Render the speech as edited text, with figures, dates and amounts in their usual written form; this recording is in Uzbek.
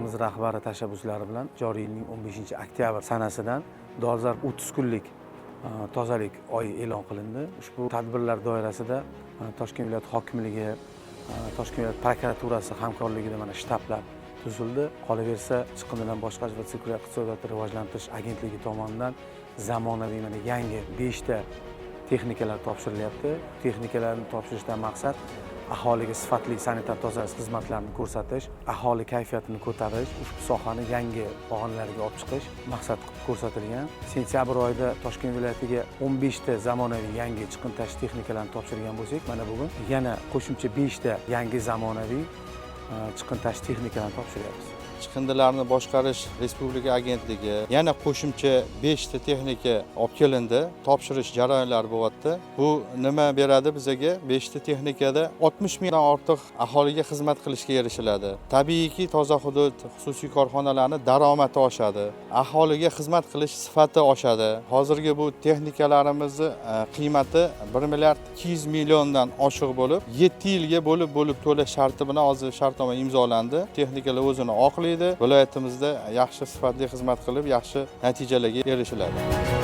viloyatimiz rahbari tashabbuslari bilan joriy yilning 15-oktyabr sanasidan dolzarb 30 kunlik tozalik oyi e'lon qilindi. Ushbu tadbirlar doirasida Toshkent viloyat hokimligi, Toshkent viloyat prokuraturasi hamkorligida mana shtablar tuzildi. Qolaversa, chiqindidan boshqarish va sirkulyatsiya iqtisodiyotni rivojlantirish agentligi tomonidan zamonaviy mana yangi 5 ta texnikalar topshirilyapti. Texnikalarni topshirishdan maqsad aholiga sifatli sanitar tozalash xizmatlarini ko'rsatish, aholi kayfiyatini ko'tarish, ushbu sohani yangi pog'onalarga olib chiqish maqsad qilib ko'rsatilgan. Sentyabr oyida Toshkent viloyatiga 15 ta zamonaviy yangi chiqindi tashish texnikalarini topshirgan bo'lsak, mana bugun yana qo'shimcha 5 ta yangi zamonaviy chiqindi tashish texnikalarini topshiryapmiz. Chiqindilarni boshqarish respublika agentligi yana qo'shimcha 5 ta texnika olib kelindi, topshirish jarayonlari bo'lyapti. Bu nima beradi bizga? 5 ta texnikada 60 mingdan ortiq aholiga xizmat qilishga erishiladi. Tabiiyki, toza hudud, xususiy korxonalarning daromadi oshadi, aholiga xizmat qilish sifati oshadi. Hozirgi bu texnikalarimizni qiymati 1 milliard 200 milliondan oshiq bo'lib, 7 yilga bo'lib to'lash sharti bilan hozir shartnoma imzolandi. Texnikalar o'zini oqlaydi. Viloyatimizda yaxshi sifatli xizmat qilib, yaxshi natijalarga erishiladi.